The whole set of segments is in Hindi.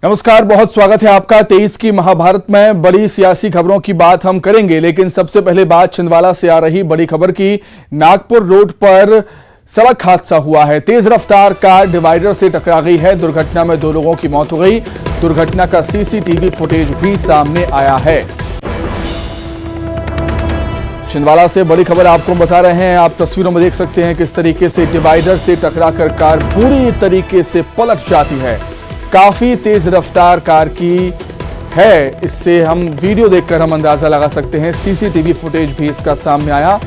नमस्कार, बहुत स्वागत है आपका। 23 की महाभारत में बड़ी सियासी खबरों की बात हम करेंगे, लेकिन सबसे पहले बात छिंदवाड़ा से आ रही बड़ी खबर की। नागपुर रोड पर सड़क हादसा हुआ है। तेज रफ्तार कार डिवाइडर से टकरा गई है। दुर्घटना में 2 लोगों की मौत हो गई। दुर्घटना का सीसीटीवी फुटेज भी सामने आया है। छिंदवाड़ा से बड़ी खबर आपको बता रहे हैं। आप तस्वीरों में देख सकते हैं किस तरीके से डिवाइडर से टकराकर कार पूरी तरीके से पलट जाती है। काफी तेज रफ्तार कार की है। इससे हम वीडियो देखकर हम अंदाजा लगा सकते हैं। सीसीटीवी फुटेज भी इसका सामने आया।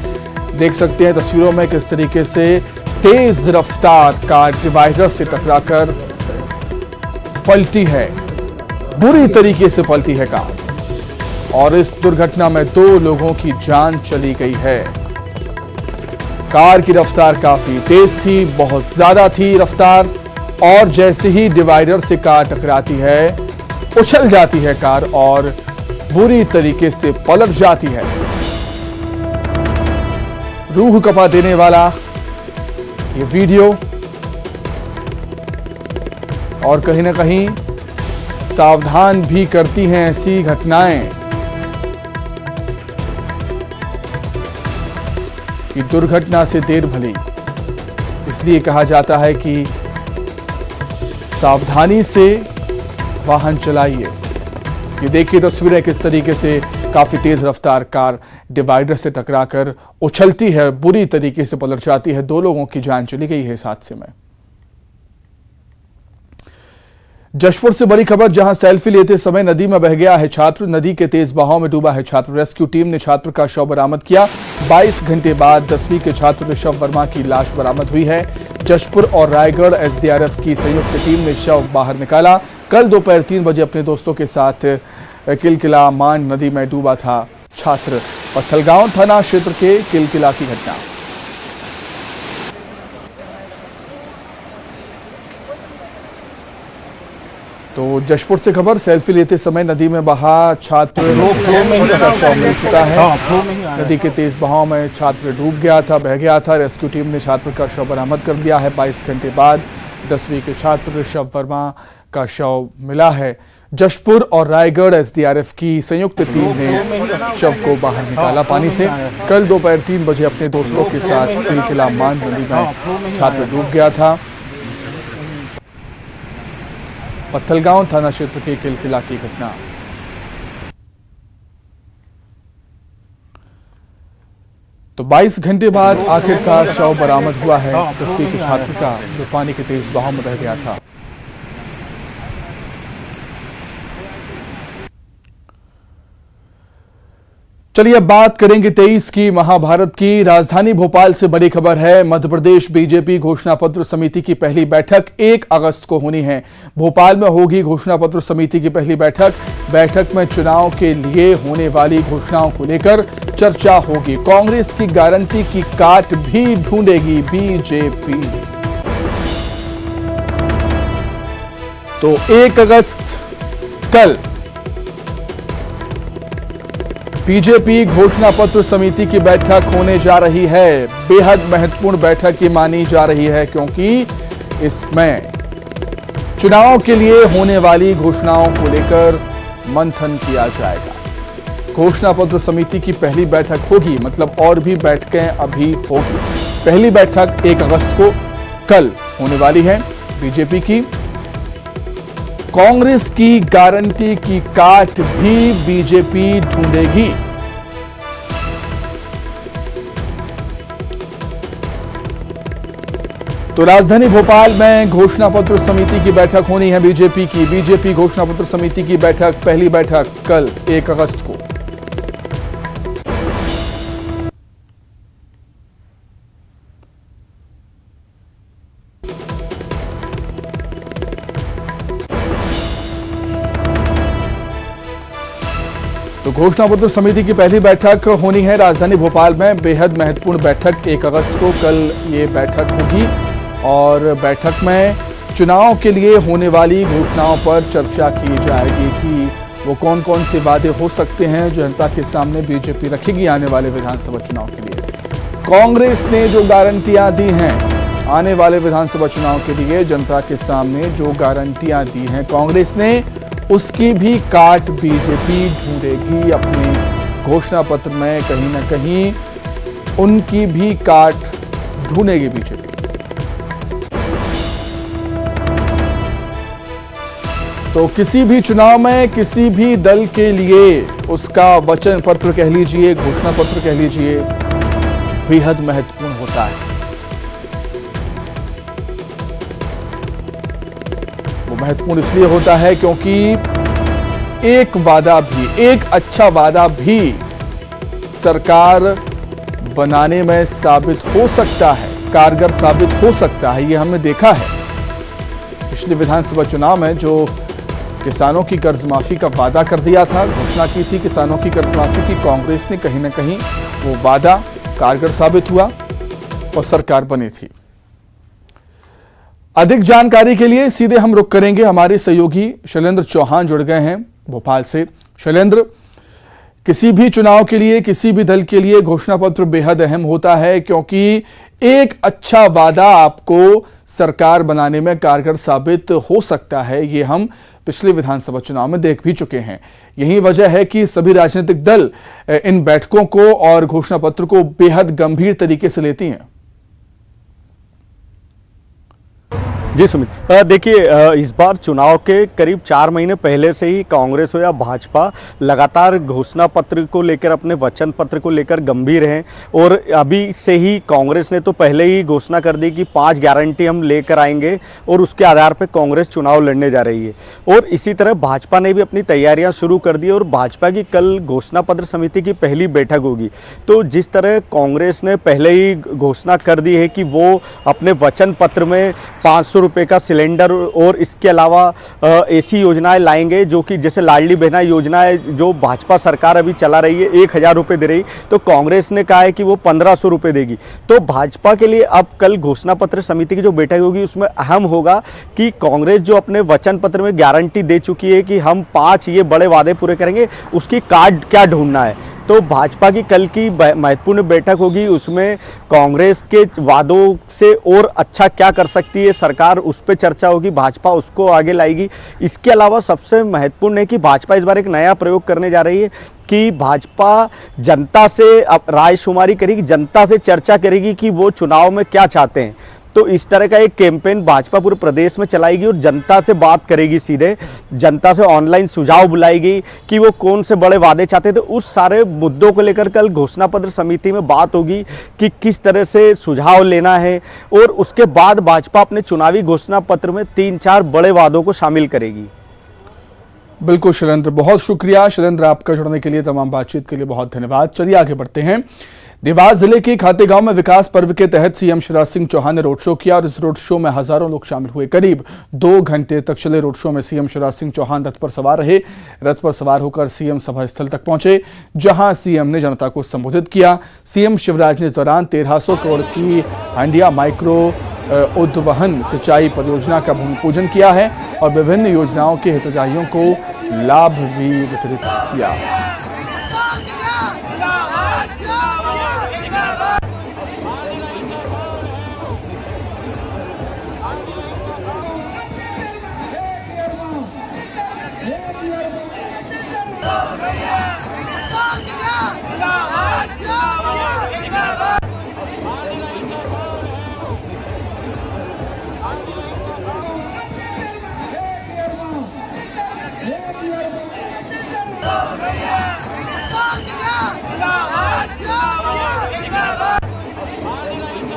देख सकते हैं तस्वीरों में किस तरीके से तेज रफ्तार कार डिवाइडर से टकराकर पलटी है। बुरी तरीके से पलटी है कार और इस दुर्घटना में 2 लोगों की जान चली गई है। कार की रफ्तार काफी तेज थी, बहुत ज्यादा थी रफ्तार, और जैसे ही डिवाइडर से कार टकराती है उछल जाती है कार और बुरी तरीके से पलट जाती है। रूह कपा देने वाला ये वीडियो और कहीं ना कहीं सावधान भी करती हैं ऐसी घटनाएं कि दुर्घटना से देर भली। इसलिए कहा जाता है कि सावधानी से वाहन चलाइए। ये देखिए तस्वीरें किस तरीके से काफी तेज रफ्तार कार डिवाइडर से टकराकर उछलती है, बुरी तरीके से पलट जाती है। 2 लोगों की जान चली गई है इस हादसे में। जशपुर से बड़ी खबर, जहां सेल्फी लेते समय नदी में बह गया है छात्र। नदी के तेज बहाव में डूबा है छात्र। रेस्क्यू टीम ने छात्र का शव बरामद किया। 22 घंटे बाद 10वीं के छात्र ऋषभ वर्मा की लाश बरामद हुई है। जशपुर और रायगढ़ एसडीआरएफ की संयुक्त टीम ने शव बाहर निकाला। कल दोपहर 3 बजे अपने दोस्तों के साथ किलकिला मान नदी में डूबा था छात्र। पत्थलगांव थाना क्षेत्र के किलकिला की घटना। तो जशपुर से खबर, सेल्फी लेते समय नदी में बहा छात्र का शव मिल चुका है। नदी के तेज बहाव में छात्र डूब गया था, बह गया था। रेस्क्यू टीम ने छात्र का शव बरामद कर दिया है। 22 घंटे बाद 10वीं के छात्र ऋषभ वर्मा का शव मिला है। जशपुर और रायगढ़ एसडीआरएफ की संयुक्त टीम ने शव को बाहर निकाला पानी से। कल दोपहर 3 बजे अपने दोस्तों के साथ किलकिला मान नदी में छात्र डूब गया था। पत्थलगांव थाना क्षेत्र के किलकिला की घटना। तो 22 घंटे बाद आखिरकार शव बरामद हुआ है 10वीं के छात्र का, जो पानी के तेज बहाव में बह गया था। चलिए अब बात करेंगे 23 की महाभारत की। राजधानी भोपाल से बड़ी खबर है। मध्य प्रदेश बीजेपी घोषणा पत्र समिति की पहली बैठक 1 अगस्त को होनी है। भोपाल में होगी घोषणा पत्र समिति की पहली बैठक। बैठक में चुनाव के लिए होने वाली घोषणाओं को लेकर चर्चा होगी। कांग्रेस की गारंटी की काट भी ढूंढेगी बीजेपी। तो 1 अगस्त कल बीजेपी घोषणा पत्र समिति की बैठक होने जा रही है। बेहद महत्वपूर्ण बैठक ये मानी जा रही है, क्योंकि इसमें चुनाव के लिए होने वाली घोषणाओं को लेकर मंथन किया जाएगा। घोषणा पत्र समिति की पहली बैठक होगी, मतलब और भी बैठकें अभी होगी। पहली बैठक 1 अगस्त को कल होने वाली है बीजेपी की। कांग्रेस की गारंटी की काट भी बीजेपी ढूंढेगी। तो राजधानी भोपाल में घोषणा पत्र समिति की बैठक होनी है बीजेपी की। बीजेपी घोषणा पत्र समिति की बैठक, पहली बैठक कल 1 अगस्त को। तो घोषणा पत्र समिति की पहली बैठक होनी है राजधानी भोपाल में। बेहद महत्वपूर्ण बैठक 1 अगस्त को कल ये बैठक होगी और बैठक में चुनाव के लिए होने वाली घोषणाओं पर चर्चा की जाएगी कि वो कौन कौन से वादे हो सकते हैं जो जनता के सामने बीजेपी रखेगी आने वाले विधानसभा चुनाव के लिए। कांग्रेस ने जो गारंटियां दी हैं आने वाले विधानसभा चुनाव के लिए जनता के सामने जो गारंटियां दी हैं कांग्रेस ने, उसकी भी काट बीजेपी ढूंढेगी अपने घोषणा पत्र में। कहीं ना कहीं उनकी भी काट ढूंढेगी बीजेपी। तो किसी भी चुनाव में किसी भी दल के लिए उसका वचन पत्र कह लीजिए, घोषणा पत्र कह लीजिए, बेहद महत्वपूर्ण होता है। वो महत्वपूर्ण इसलिए होता है क्योंकि एक वादा भी, एक अच्छा वादा भी सरकार बनाने में साबित हो सकता है, कारगर साबित हो सकता है। ये हमने देखा है पिछले विधानसभा चुनाव में, जो किसानों की कर्ज माफी का वादा कर दिया था, घोषणा की थी किसानों की कर्ज माफी की, कांग्रेस ने कहीं ना कहीं वो वादा कारगर साबित हुआ और सरकार बनी थी। अधिक जानकारी के लिए सीधे हम रुख करेंगे, हमारे सहयोगी शैलेंद्र चौहान जुड़ गए हैं भोपाल से। शैलेंद्र, किसी भी चुनाव के लिए, किसी भी दल के लिए घोषणा पत्र बेहद अहम होता है क्योंकि एक अच्छा वादा आपको सरकार बनाने में कारगर साबित हो सकता है। ये हम पिछले विधानसभा चुनाव में देख भी चुके हैं। यही वजह है कि सभी राजनीतिक दल इन बैठकों को और घोषणा पत्र को बेहद गंभीर तरीके से लेती हैं। जी सुमित, देखिए इस बार चुनाव के करीब 4 महीने पहले से ही कांग्रेस हो या भाजपा लगातार घोषणा पत्र को लेकर, अपने वचन पत्र को लेकर गंभीर हैं। और अभी से ही कांग्रेस ने तो पहले ही घोषणा कर दी कि 5 गारंटी हम लेकर आएंगे और उसके आधार पर कांग्रेस चुनाव लड़ने जा रही है। और इसी तरह भाजपा ने भी अपनी तैयारियां शुरू कर दी और भाजपा की कल घोषणा पत्र समिति की पहली बैठक होगी। तो जिस तरह कांग्रेस ने पहले ही घोषणा कर दी है कि वो अपने वचन पत्र में 500 रुपए का सिलेंडर और इसके अलावा ऐसी योजनाएं लाएंगे जो कि जैसे लाडली बहना योजना है जो भाजपा सरकार अभी चला रही है, 1000 रुपये दे रही, तो कांग्रेस ने कहा है कि वो 1500 रुपये देगी। तो भाजपा के लिए अब कल घोषणा पत्र समिति की जो बैठक होगी उसमें अहम होगा कि कांग्रेस जो अपने वचन पत्र में गारंटी दे चुकी है कि हम 5 ये बड़े वादे पूरे करेंगे, उसकी काट क्या ढूंढना है। तो भाजपा की कल की महत्वपूर्ण बैठक होगी, उसमें कांग्रेस के वादों से और अच्छा क्या कर सकती है सरकार, उस पर चर्चा होगी, भाजपा उसको आगे लाएगी। इसके अलावा सबसे महत्वपूर्ण है कि भाजपा इस बार एक नया प्रयोग करने जा रही है कि भाजपा जनता से अब रायशुमारी करेगी, जनता से चर्चा करेगी कि वो चुनाव में क्या चाहते हैं। तो इस तरह का एक कैंपेन भाजपा पूरे प्रदेश में चलाएगी और जनता से बात करेगी, सीधे जनता से ऑनलाइन सुझाव बुलाएगी कि वो कौन से बड़े वादे चाहते थे। उस सारे मुद्दों को लेकर कल घोषणा पत्र समिति में बात होगी कि किस तरह से सुझाव लेना है। और उसके बाद भाजपा अपने चुनावी घोषणा पत्र में 3-4 बड़े वादों को शामिल करेगी। बिल्कुल शैलेंद्र, बहुत शुक्रिया शैलेंद्र, आपका जुड़ने के लिए, तमाम बातचीत के लिए बहुत धन्यवाद। चलिए आगे बढ़ते हैं। देवास जिले के खातेगांव में विकास पर्व के तहत सीएम शिवराज सिंह चौहान ने रोड शो किया और इस रोड शो में हजारों लोग शामिल हुए। करीब 2 घंटे तक चले रोड शो में सीएम शिवराज सिंह चौहान रथ पर सवार रहे। रथ पर सवार होकर सीएम सभा स्थल तक पहुंचे, जहां सीएम ने जनता को संबोधित किया। सीएम शिवराज ने इस दौरान 1300 करोड़ की हंडिया माइक्रो उद्वहन सिंचाई परियोजना का भूमि पूजन किया है और विभिन्न योजनाओं के हितग्राहियों को लाभ भी वितरित किया।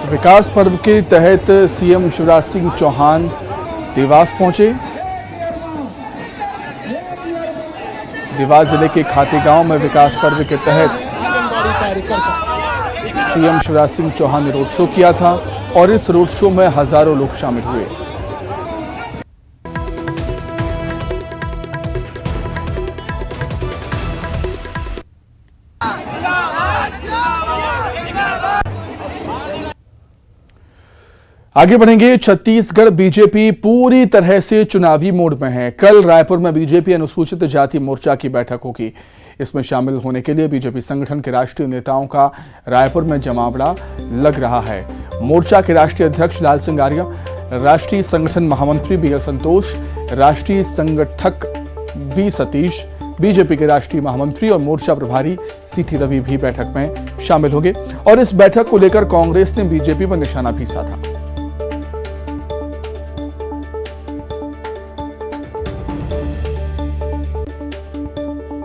विकास पर्व के तहत सीएम शिवराज सिंह चौहान देवास पहुंचे। देवास जिले के खातेगांव में विकास पर्व के तहत सीएम शिवराज सिंह चौहान ने रोड शो किया था और इस रोड शो में हजारों लोग शामिल हुए। आगे बढ़ेंगे। छत्तीसगढ़ बीजेपी पूरी तरह से चुनावी मोड में है। कल रायपुर में बीजेपी अनुसूचित जाति मोर्चा की बैठक होगी। इसमें शामिल होने के लिए बीजेपी संगठन के राष्ट्रीय नेताओं का रायपुर में जमावड़ा लग रहा है। मोर्चा के राष्ट्रीय अध्यक्ष लाल सिंह आर्य, राष्ट्रीय संगठन महामंत्री बीएल संतोष, राष्ट्रीय संगठक वी सतीश, बीजेपी के राष्ट्रीय महामंत्री और मोर्चा प्रभारी सीटी रवि भी बैठक में शामिल होंगे और इस बैठक को लेकर कांग्रेस ने बीजेपी पर निशाना भी साधा।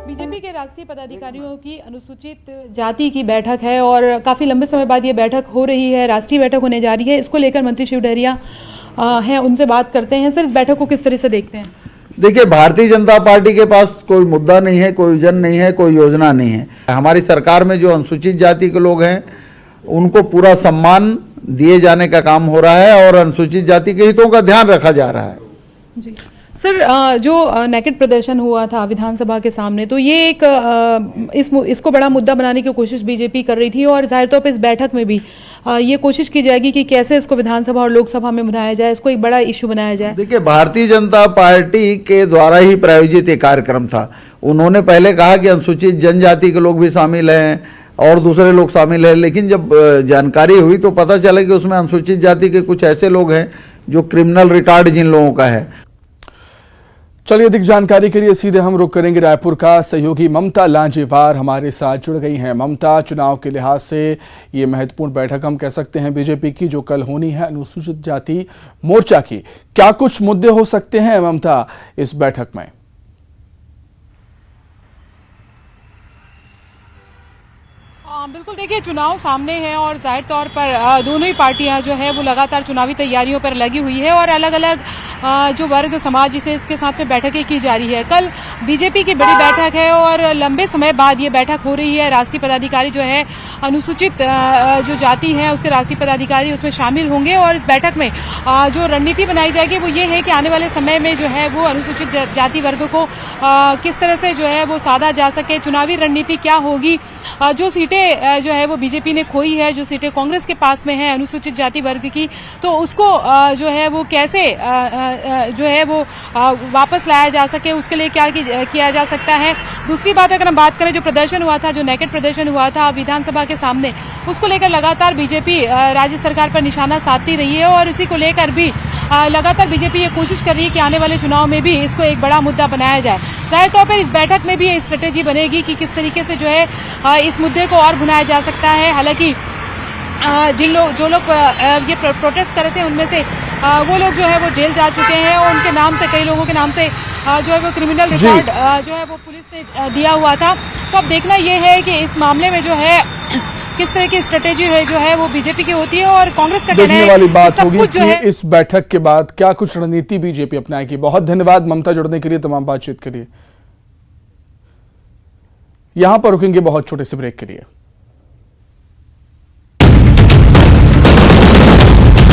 बीजेपी के राष्ट्रीय पदाधिकारियों की अनुसूचित जाति की बैठक है और काफी लंबे समय बाद ये बैठक हो रही है, राष्ट्रीय बैठक होने जा रही है। इसको लेकर मंत्री शिव डहरिया हैं, उनसे बात करते हैं। सर, इस बैठक को किस तरह से देखते हैं? देखिए, भारतीय जनता पार्टी के पास कोई मुद्दा नहीं है, कोई विजन नहीं है, कोई योजना नहीं है। हमारी सरकार में जो अनुसूचित जाति के लोग हैं उनको पूरा सम्मान दिए जाने का काम हो रहा है और अनुसूचित जाति के हितों का ध्यान रखा जा रहा है। जी सर, जो नेकेड प्रदर्शन हुआ था विधानसभा के सामने, तो ये एक इसको बड़ा मुद्दा बनाने की कोशिश बीजेपी कर रही थी और जाहिर तौर पर इस बैठक में भी ये कोशिश की जाएगी कि कैसे इसको विधानसभा और लोकसभा में बनाया जाए, इसको एक बड़ा इश्यू बनाया जाए। देखिए, भारतीय जनता पार्टी के द्वारा ही प्रायोजित एक कार्यक्रम था। उन्होंने पहले कहा कि अनुसूचित जनजाति के लोग भी शामिल हैं और दूसरे लोग शामिल हैं, लेकिन जब जानकारी हुई तो पता चला कि उसमें अनुसूचित जाति के कुछ ऐसे लोग हैं जो क्रिमिनल रिकॉर्ड जिन लोगों का है। चलिए, अधिक जानकारी के लिए सीधे हम रुख करेंगे रायपुर का। सहयोगी ममता लांजेवार हमारे साथ जुड़ गई हैं। ममता, चुनाव के लिहाज से ये महत्वपूर्ण बैठक हम कह सकते हैं बीजेपी की जो कल होनी है अनुसूचित जाति मोर्चा की, क्या कुछ मुद्दे हो सकते हैं ममता इस बैठक में? बिल्कुल, देखिए, चुनाव सामने है और जाहिर तौर पर दोनों ही पार्टियां जो है वो लगातार चुनावी तैयारियों पर लगी हुई है और अलग अलग जो वर्ग समाज जिसे इसके साथ में बैठकें की जा रही है। कल बीजेपी की बड़ी बैठक है और लंबे समय बाद ये बैठक हो रही है। राष्ट्रीय पदाधिकारी जो है अनुसूचित जो जाति है उसके राष्ट्रीय पदाधिकारी उसमें शामिल होंगे और इस बैठक में जो रणनीति बनाई जाएगी वो ये है कि आने वाले समय में जो है वो अनुसूचित जाति वर्ग को किस तरह से जो है वो साधा जा सके, चुनावी रणनीति क्या होगी, जो सीटें जो है वो बीजेपी ने खोई है, जो सीटें कांग्रेस के पास में है अनुसूचित जाति वर्ग की, तो उसको जो है वो कैसे जो है वो वापस लाया जा सके, उसके लिए क्या किया जा सकता है। दूसरी बात, अगर हम बात करें जो प्रदर्शन हुआ था, जो नेकेड प्रदर्शन हुआ था विधानसभा के सामने, उसको लेकर लगातार बीजेपी राज्य सरकार पर निशाना साधती रही है और इसी को लेकर भी लगातार बीजेपी ये कोशिश कर रही है कि आने वाले चुनाव में भी इसको एक बड़ा मुद्दा बनाया जाए। जाहिर तौर पर इस बैठक में भी ये स्ट्रेटेजी बनेगी कि किस तरीके से जो है इस मुद्दे को और भुनाया जा सकता है। हालांकि जो लोग ये प्रोटेस्ट कर रहे थे उनमें से वो लोग जो है वो जेल जा चुके हैं और उनके नाम से, कई लोगों के नाम से जो है वो क्रिमिनल रिकॉर्ड जो है वो पुलिस ने दिया हुआ था। तो अब देखना ये है कि इस मामले में जो है किस तरह की स्ट्रेटेजी है जो है वो बीजेपी की होती है और कांग्रेस का कहना है देखने वाली बात होगी कि है इस बैठक के बाद क्या कुछ रणनीति बीजेपी अपनाएगी। बहुत धन्यवाद ममता, जुड़ने के लिए, तमाम बातचीत के लिए। यहां पर रुकेंगे बहुत छोटे से ब्रेक के लिए।